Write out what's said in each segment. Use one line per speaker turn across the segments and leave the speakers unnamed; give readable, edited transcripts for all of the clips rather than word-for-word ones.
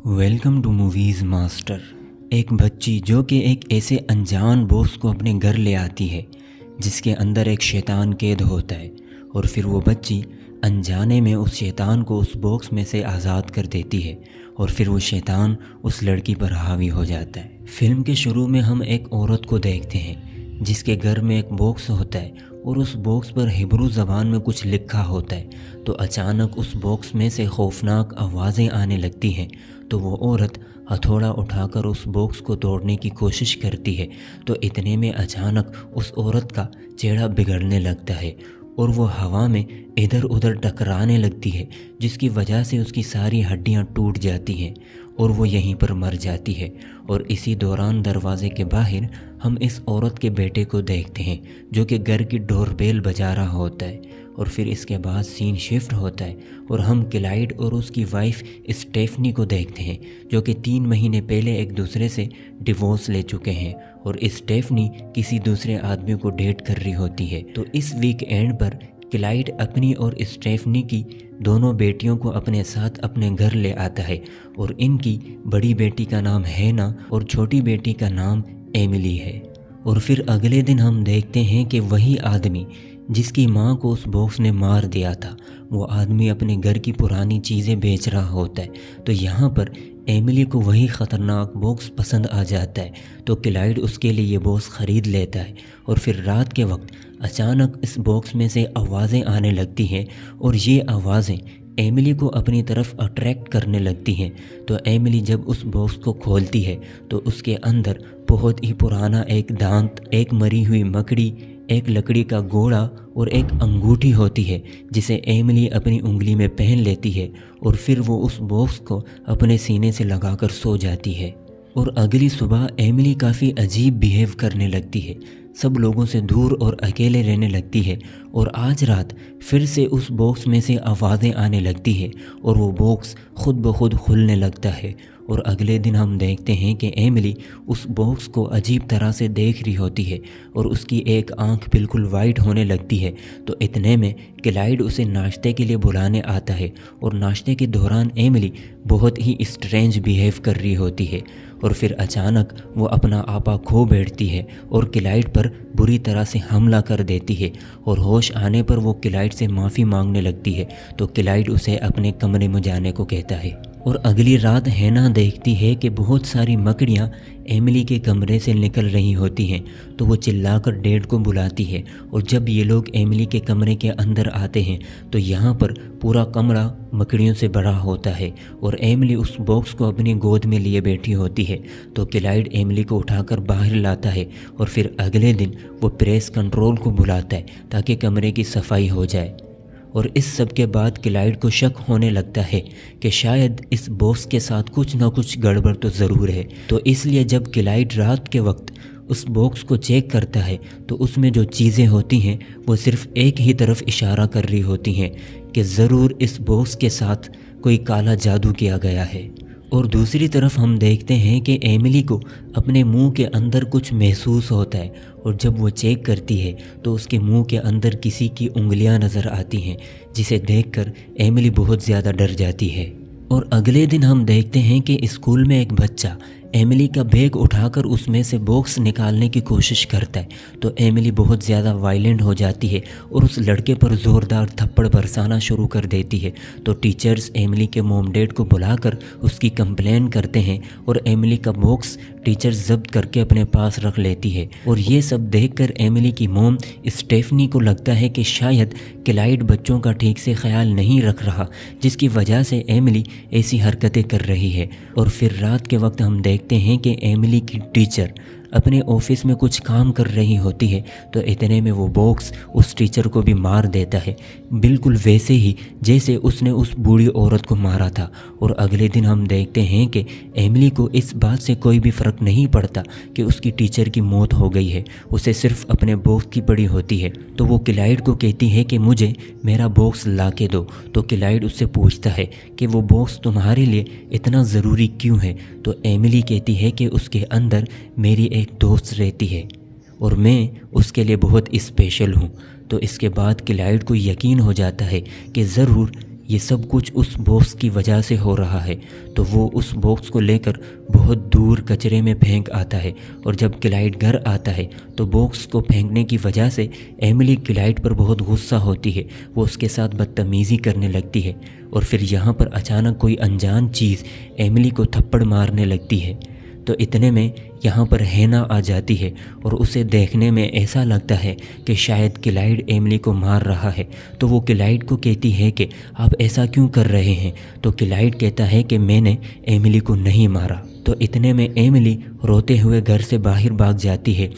Welcome to movies master. ایک بچی جو کہ ایک ایسے انجان باکس کو اپنے گھر لے آتی ہے جس کے اندر ایک شیطان قید ہوتا ہے، اور پھر وہ بچی انجانے میں اس شیطان کو اس باکس میں سے آزاد کر دیتی ہے، اور پھر وہ شیطان اس لڑکی پر حاوی ہو جاتا ہے۔ فلم کے شروع میں ہم ایک عورت کو دیکھتے ہیں جس کے گھر میں ایک باکس ہوتا ہے، اور اس باکس پر ہیبرو زبان میں کچھ لکھا ہوتا ہے۔ تو اچانک اس باکس میں سے خوفناک آوازیں آنے لگتی ہیں، تو وہ عورت ہتھوڑا اٹھا کر اس باکس کو توڑنے کی کوشش کرتی ہے، تو اتنے میں اچانک اس عورت کا چہرہ بگڑنے لگتا ہے، اور وہ ہوا میں ادھر ادھر ٹکرانے لگتی ہے، جس کی وجہ سے اس کی ساری ہڈیاں ٹوٹ جاتی ہیں، اور وہ یہیں پر مر جاتی ہے۔ اور اسی دوران دروازے کے باہر ہم اس عورت کے بیٹے کو دیکھتے ہیں جو کہ گھر کی ڈور بیل بجا رہا ہوتا ہے، اور پھر اس کے بعد سین شفٹ ہوتا ہے، اور ہم کلائیڈ اور اس کی وائف اسٹیفنی کو دیکھتے ہیں جو کہ 3 مہینے پہلے ایک دوسرے سے ڈیورس لے چکے ہیں، اور اسٹیفنی کسی دوسرے آدمی کو ڈیٹ کر رہی ہوتی ہے۔ تو اس ویک اینڈ پر کلائیڈ اپنی اور اسٹیفنی کی دونوں بیٹیوں کو اپنے ساتھ اپنے گھر لے آتا ہے، اور ان کی بڑی بیٹی کا نام ہینا اور چھوٹی بیٹی کا نام ایملی ہے۔ اور پھر اگلے دن ہم دیکھتے ہیں کہ وہی آدمی جس کی ماں کو اس باکس نے مار دیا تھا، وہ آدمی اپنے گھر کی پرانی چیزیں بیچ رہا ہوتا ہے۔ تو یہاں پر ایملی کو وہی خطرناک باکس پسند آ جاتا ہے، تو کلائیڈ اس کے لیے یہ باکس خرید لیتا ہے، اور پھر رات کے وقت اچانک اس باکس میں سے آوازیں آنے لگتی ہیں، اور یہ آوازیں ایملی کو اپنی طرف اٹریکٹ کرنے لگتی ہیں۔ تو ایملی جب اس باکس کو کھولتی ہے تو اس کے اندر بہت ہی پرانا ایک دانت، ایک مری ہوئی مکڑی، ایک لکڑی کا گھوڑا اور ایک انگوٹھی ہوتی ہے، جسے ایملی اپنی انگلی میں پہن لیتی ہے، اور پھر وہ اس باکس کو اپنے سینے سے لگا کر سو جاتی ہے۔ اور اگلی صبح ایملی کافی عجیب بیہیو کرنے لگتی ہے، سب لوگوں سے دور اور اکیلے رہنے لگتی ہے، اور آج رات پھر سے اس باکس میں سے آوازیں آنے لگتی ہے، اور وہ باکس خود بخود کھلنے لگتا ہے۔ اور اگلے دن ہم دیکھتے ہیں کہ ایملی اس باکس کو عجیب طرح سے دیکھ رہی ہوتی ہے، اور اس کی ایک آنکھ بالکل وائٹ ہونے لگتی ہے۔ تو اتنے میں کلائیڈ اسے ناشتے کے لیے بلانے آتا ہے، اور ناشتے کے دوران ایملی بہت ہی اسٹرینج بیہیو کر رہی ہوتی ہے، اور پھر اچانک وہ اپنا آپا کھو بیٹھتی ہے اور کلائیڈ پر بری طرح سے حملہ کر دیتی ہے، اور ہوش آنے پر وہ کلائیڈ سے معافی مانگنے لگتی ہے۔ تو کلائیڈ اسے اپنے کمرے میں جانے کو کہتا ہے، اور اگلی رات ہینا دیکھتی ہے کہ بہت ساری مکڑیاں ایملی کے کمرے سے نکل رہی ہوتی ہیں، تو وہ چلا کر ڈیڈ کو بلاتی ہے، اور جب یہ لوگ ایملی کے کمرے کے اندر آتے ہیں تو یہاں پر پورا کمرہ مکڑیوں سے بھرا ہوتا ہے، اور ایملی اس باکس کو اپنی گود میں لیے بیٹھی ہوتی ہے۔ تو کلائیڈ ایملی کو اٹھا کر باہر لاتا ہے، اور پھر اگلے دن وہ پریس کنٹرول کو بلاتا ہے تاکہ کمرے کی صفائی ہو جائے۔ اور اس سب کے بعد کلائیڈ کو شک ہونے لگتا ہے کہ شاید اس باکس کے ساتھ کچھ نہ کچھ گڑبڑ تو ضرور ہے۔ تو اس لیے جب کلائیڈ رات کے وقت اس باکس کو چیک کرتا ہے تو اس میں جو چیزیں ہوتی ہیں وہ صرف ایک ہی طرف اشارہ کر رہی ہوتی ہیں کہ ضرور اس باکس کے ساتھ کوئی کالا جادو کیا گیا ہے۔ اور دوسری طرف ہم دیکھتے ہیں کہ ایملی کو اپنے منہ کے اندر کچھ محسوس ہوتا ہے، اور جب وہ چیک کرتی ہے تو اس کے منہ کے اندر کسی کی انگلیاں نظر آتی ہیں، جسے دیکھ کر ایملی بہت زیادہ ڈر جاتی ہے۔ اور اگلے دن ہم دیکھتے ہیں کہ اسکول میں ایک بچہ ایملی کا بیگ اٹھا کر اس میں سے باکس نکالنے کی کوشش کرتا ہے، تو ایملی بہت زیادہ وائلنٹ ہو جاتی ہے اور اس لڑکے پر زوردار تھپڑ برسانا شروع کر دیتی ہے۔ تو ٹیچرز ایملی کے موم ڈیڈ کو بلا کر اس کی کمپلین کرتے ہیں، اور ایملی کا باکس ٹیچرز ضبط کر کے اپنے پاس رکھ لیتی ہے۔ اور یہ سب دیکھ کر ایملی کی موم اسٹیفنی کو لگتا ہے کہ شاید کلائیڈ بچوں کا ٹھیک سے خیال نہیں رکھ رہا، جس کی وجہ سے ایملی ایسی حرکتیں کر رہی ہے۔ اور پھر رات کے وقت ہم دیکھتے ہیں کہ ایملی کی ٹیچر اپنے آفس میں کچھ کام کر رہی ہوتی ہے، تو اتنے میں وہ باکس اس ٹیچر کو بھی مار دیتا ہے، بالکل ویسے ہی جیسے اس نے اس بوڑھی عورت کو مارا تھا۔ اور اگلے دن ہم دیکھتے ہیں کہ ایملی کو اس بات سے کوئی بھی فرق نہیں پڑتا کہ اس کی ٹیچر کی موت ہو گئی ہے، اسے صرف اپنے باکس کی پڑی ہوتی ہے۔ تو وہ کلائیڈ کو کہتی ہے کہ مجھے میرا باکس لا کے دو۔ تو کلائیڈ اس سے پوچھتا ہے کہ وہ باکس تمہارے لیے اتنا ضروری کیوں ہے؟ تو ایملی کہتی ہے کہ اس کے اندر میری ایک دوست رہتی ہے، اور میں اس کے لیے بہت اسپیشل ہوں۔ تو اس کے بعد کلائیڈ کو یقین ہو جاتا ہے کہ ضرور یہ سب کچھ اس باکس کی وجہ سے ہو رہا ہے، تو وہ اس باکس کو لے کر بہت دور کچرے میں پھینک آتا ہے، اور جب کلائڈ گھر آتا ہے تو باکس کو پھینکنے کی وجہ سے ایملی کلائڈ پر بہت غصہ ہوتی ہے، وہ اس کے ساتھ بدتمیزی کرنے لگتی ہے، اور پھر یہاں پر اچانک کوئی انجان چیز ایملی کو تھپڑ مارنے لگتی ہے۔ تو اتنے میں یہاں پر ہینا آ جاتی ہے، اور اسے دیکھنے میں ایسا لگتا ہے کہ شاید کلائڈ ایملی کو مار رہا ہے، تو وہ کلائڈ کو کہتی ہے کہ آپ ایسا کیوں کر رہے ہیں؟ تو کلائڈ کہتا ہے کہ میں نے ایملی کو نہیں مارا۔ تو اتنے میں ایملی روتے ہوئے گھر سے باہر بھاگ جاتی ہے،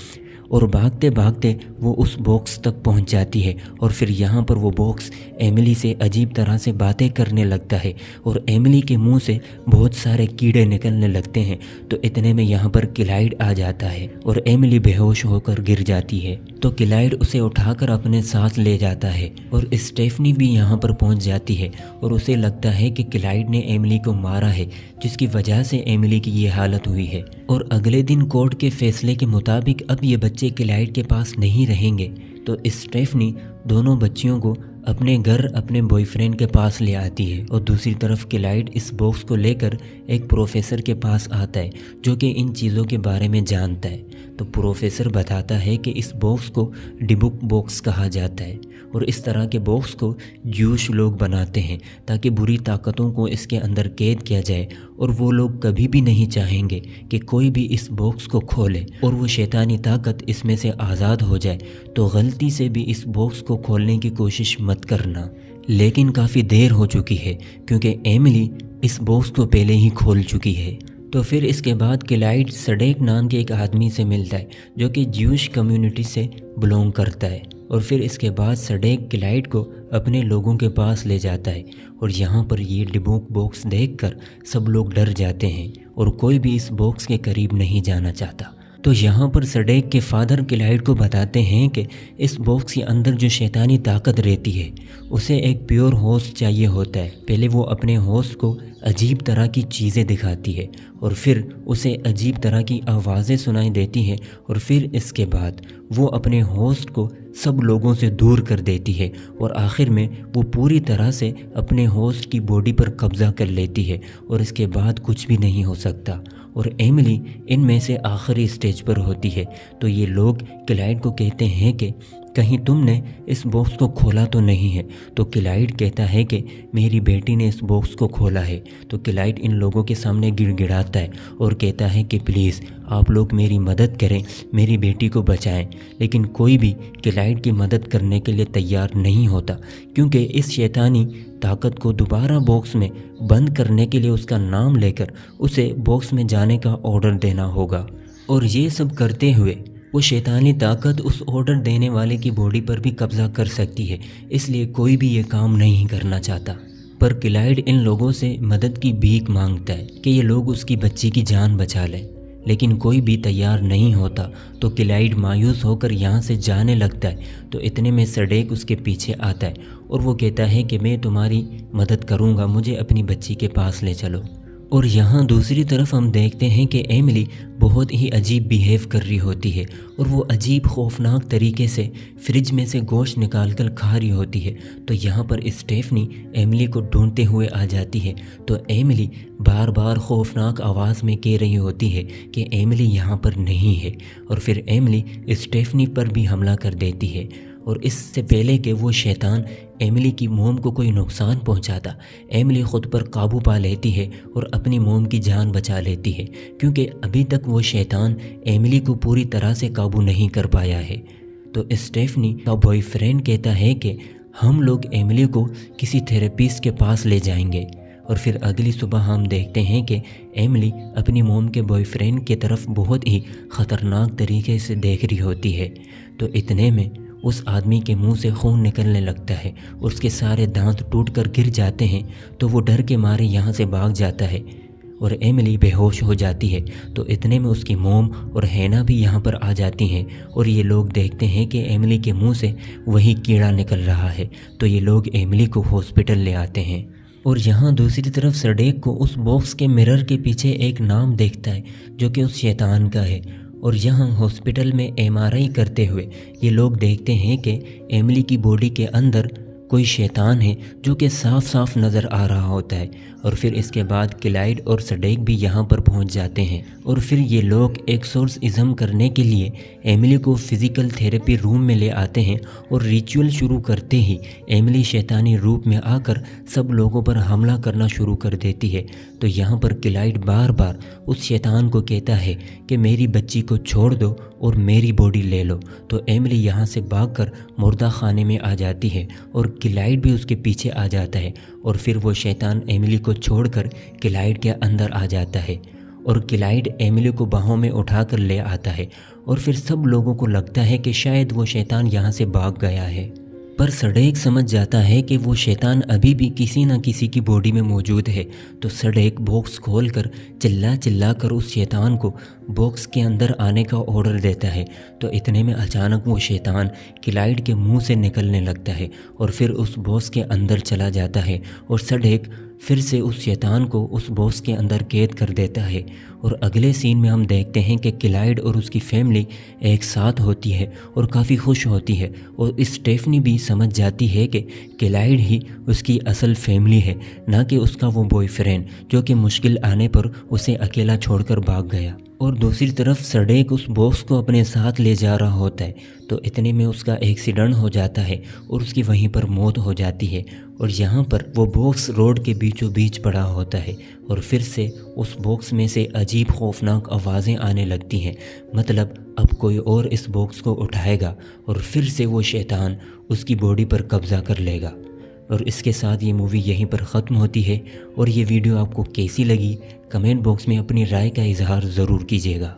اور بھاگتے بھاگتے وہ اس باکس تک پہنچ جاتی ہے، اور پھر یہاں پر وہ باکس ایملی سے عجیب طرح سے باتیں کرنے لگتا ہے، اور ایملی کے منہ سے بہت سارے کیڑے نکلنے لگتے ہیں۔ تو اتنے میں یہاں پر کلائڈ آ جاتا ہے، اور ایملی بے ہوش ہو کر گر جاتی ہے۔ تو کلائڈ اسے اٹھا کر اپنے ساتھ لے جاتا ہے، اور اسٹیفنی بھی یہاں پر پہنچ جاتی ہے، اور اسے لگتا ہے کہ کلائڈ نے ایملی کو مارا ہے، جس کی وجہ سے ایملی کی یہ حالت ہوئی ہے۔ اور اگلے دن کورٹ کے فیصلے کے مطابق اب یہ بچے کلائڈ کے پاس نہیں رہیں گے، تو اسٹیفنی دونوں بچیوں کو اپنے گھر اپنے بوائے فرینڈ کے پاس لے آتی ہے، اور دوسری طرف کلائڈ اس باکس کو لے کر ایک پروفیسر کے پاس آتا ہے جو کہ ان چیزوں کے بارے میں جانتا ہے۔ تو پروفیسر بتاتا ہے کہ اس باکس کو ڈبک باکس کہا جاتا ہے، اور اس طرح کے باکس کو جوش لوگ بناتے ہیں تاکہ بری طاقتوں کو اس کے اندر قید کیا جائے، اور وہ لوگ کبھی بھی نہیں چاہیں گے کہ کوئی بھی اس باکس کو کھولے اور وہ شیطانی طاقت اس میں سے آزاد ہو جائے۔ تو غلطی سے بھی اس باکس کو کھولنے کی کوشش مت کرنا۔ لیکن کافی دیر ہو چکی ہے کیونکہ ایملی اس باکس کو پہلے ہی کھول چکی ہے۔ تو پھر اس کے بعد کلائڈ سڈیک نام کے ایک آدمی سے ملتا ہے جو کہ جیوش کمیونٹی سے بلونگ کرتا ہے، اور پھر اس کے بعد سڈیک کلائڈ کو اپنے لوگوں کے پاس لے جاتا ہے، اور یہاں پر یہ ڈبوک باکس دیکھ کر سب لوگ ڈر جاتے ہیں، اور کوئی بھی اس باکس کے قریب نہیں جانا چاہتا۔ تو یہاں پر سڈیک کے فادر کلائڈ کو بتاتے ہیں کہ اس باکس کے اندر جو شیطانی طاقت رہتی ہے اسے ایک پیور ہوسٹ چاہیے ہوتا ہے۔ پہلے وہ اپنے ہوسٹ کو عجیب طرح کی چیزیں دکھاتی ہے، اور پھر اسے عجیب طرح کی آوازیں سنائی دیتی ہیں، اور پھر اس کے بعد وہ اپنے ہوسٹ کو سب لوگوں سے دور کر دیتی ہے، اور آخر میں وہ پوری طرح سے اپنے ہوسٹ کی باڈی پر قبضہ کر لیتی ہے، اور اس کے بعد کچھ بھی نہیں ہو سکتا۔ اور ایملی ان میں سے آخری اسٹیج پر ہوتی ہے۔ تو یہ لوگ کلائڈ کو کہتے ہیں کہ کہیں تم نے اس باکس کو کھولا تو نہیں ہے؟ تو کلائڈ کہتا ہے کہ میری بیٹی نے اس باکس کو کھولا ہے۔ تو کلائڈ ان لوگوں کے سامنے گڑ گڑاتا ہے اور کہتا ہے کہ پلیز آپ لوگ میری مدد کریں، میری بیٹی کو بچائیں۔ لیکن کوئی بھی کلائڈ کی مدد کرنے کے لیے تیار نہیں ہوتا، کیونکہ اس شیطانی طاقت کو دوبارہ باکس میں بند کرنے کے لیے اس کا نام لے کر اسے باکس میں جانے کا آرڈر دینا ہوگا، اور یہ سب کرتے ہوئے وہ شیطانی طاقت اس آرڈر دینے والے کی باڈی پر بھی قبضہ کر سکتی ہے، اس لیے کوئی بھی یہ کام نہیں کرنا چاہتا۔ پر کلائڈ ان لوگوں سے مدد کی بھیک مانگتا ہے کہ یہ لوگ اس کی بچی کی جان بچا لیں، لیکن کوئی بھی تیار نہیں ہوتا۔ تو کلائڈ مایوس ہو کر یہاں سے جانے لگتا ہے۔ تو اتنے میں سڈیک اس کے پیچھے آتا ہے اور وہ کہتا ہے کہ میں تمہاری مدد کروں گا، مجھے اپنی بچی کے پاس لے چلو۔ اور یہاں دوسری طرف ہم دیکھتے ہیں کہ ایملی بہت ہی عجیب بیہیو کر رہی ہوتی ہے، اور وہ عجیب خوفناک طریقے سے فریج میں سے گوشت نکال کر کھا رہی ہوتی ہے۔ تو یہاں پر اسٹیفنی ایملی کو ڈھونڈتے ہوئے آ جاتی ہے۔ تو ایملی بار بار خوفناک آواز میں کہہ رہی ہوتی ہے کہ ایملی یہاں پر نہیں ہے، اور پھر ایملی اسٹیفنی پر بھی حملہ کر دیتی ہے۔ اور اس سے پہلے کہ وہ شیطان ایملی کی موم کو کوئی نقصان پہنچاتا، ایملی خود پر قابو پا لیتی ہے اور اپنی موم کی جان بچا لیتی ہے، کیونکہ ابھی تک وہ شیطان ایملی کو پوری طرح سے قابو نہیں کر پایا ہے۔ تو اسٹیفنی کا بوائے فرینڈ کہتا ہے کہ ہم لوگ ایملی کو کسی تھراپسٹ کے پاس لے جائیں گے، اور پھر اگلی صبح ہم دیکھتے ہیں کہ ایملی اپنی موم کے بوائے فرینڈ کی طرف بہت ہی خطرناک طریقے سے دیکھ رہی ہوتی ہے۔ تو اتنے میں اس آدمی کے منہ سے خون نکلنے لگتا ہے اور اس کے سارے دانت ٹوٹ کر گر جاتے ہیں۔ تو وہ ڈر کے مارے یہاں سے بھاگ جاتا ہے اور ایملی بے ہوش ہو جاتی ہے۔ تو اتنے میں اس کی موم اور ہینا بھی یہاں پر آ جاتی ہیں، اور یہ لوگ دیکھتے ہیں کہ ایملی کے منہ سے وہی کیڑا نکل رہا ہے۔ تو یہ لوگ ایملی کو ہاسپٹل لے آتے ہیں، اور یہاں دوسری طرف سڈیک کو اس باکس کے مرر کے پیچھے ایک نام دیکھتا ہے جو کہ اس شیطان کا ہے۔ اور یہاں ہاسپٹل میں MRI کرتے ہوئے یہ لوگ دیکھتے ہیں کہ ایملی کی باڈی کے اندر کوئی شیطان ہے جو کہ صاف صاف نظر آ رہا ہوتا ہے، اور پھر اس کے بعد کلائیڈ اور سڈیک بھی یہاں پر پہنچ جاتے ہیں، اور پھر یہ لوگ ایکسورسزم کرنے کے لیے ایملی کو فزیکل تھیراپی روم میں لے آتے ہیں، اور ریچول شروع کرتے ہی ایملی شیطانی روپ میں آ کر سب لوگوں پر حملہ کرنا شروع کر دیتی ہے۔ تو یہاں پر کلائیڈ بار بار اس شیطان کو کہتا ہے کہ میری بچی کو چھوڑ دو اور میری باڈی لے لو، تو ایملی یہاں سے بھاگ کر مردہ خانے میں آ جاتی ہے، اور کلائیڈ بھی اس کے پیچھے آ جاتا ہے، اور پھر وہ شیطان ایملی کو چھوڑ کر کلائیڈ کے اندر آ جاتا ہے، اور کلائیڈ ایملی کو باہوں میں اٹھا کر لے آتا ہے، اور پھر سب لوگوں کو لگتا ہے کہ شاید وہ شیطان یہاں سے بھاگ گیا ہے، پر سڈیک سمجھ جاتا ہے کہ وہ شیطان ابھی بھی کسی نہ کسی کی باڈی میں موجود ہے۔ تو سڈیک باکس کھول کر چلا کر اس شیطان کو باکس کے اندر آنے کا آرڈر دیتا ہے، تو اتنے میں اچانک وہ شیطان کلائیڈ کے منہ سے نکلنے لگتا ہے، اور پھر اس باکس کے اندر چلا جاتا ہے، اور سڈیک پھر سے اس شیطان کو اس باکس کے اندر قید کر دیتا ہے۔ اور اگلے سین میں ہم دیکھتے ہیں کہ کلائیڈ اور اس کی فیملی ایک ساتھ ہوتی ہے اور کافی خوش ہوتی ہے، اور اسٹیفنی بھی سمجھ جاتی ہے کہ کلائیڈ ہی اس کی اصل فیملی ہے، نہ کہ اس کا وہ بوائے فرینڈ جو کہ مشکل آنے پر اسے اکیلا چھوڑ کر بھاگ گیا۔ اور دوسری طرف سڈیک اس باکس کو اپنے ساتھ لے جا رہا ہوتا ہے، تو اتنے میں اس کا ایکسیڈنٹ ہو جاتا ہے اور اس کی وہیں پر موت ہو جاتی ہے، اور یہاں پر وہ باکس روڈ کے بیچوں بیچ پڑا ہوتا ہے، اور پھر سے اس باکس میں سے عجیب خوفناک آوازیں آنے لگتی ہیں، مطلب اب کوئی اور اس باکس کو اٹھائے گا اور پھر سے وہ شیطان اس کی باڈی پر قبضہ کر لے گا۔ اور اس کے ساتھ یہ مووی یہیں پر ختم ہوتی ہے، اور یہ ویڈیو آپ کو کیسی لگی کمنٹ باکس میں اپنی رائے کا اظہار ضرور کیجیے گا۔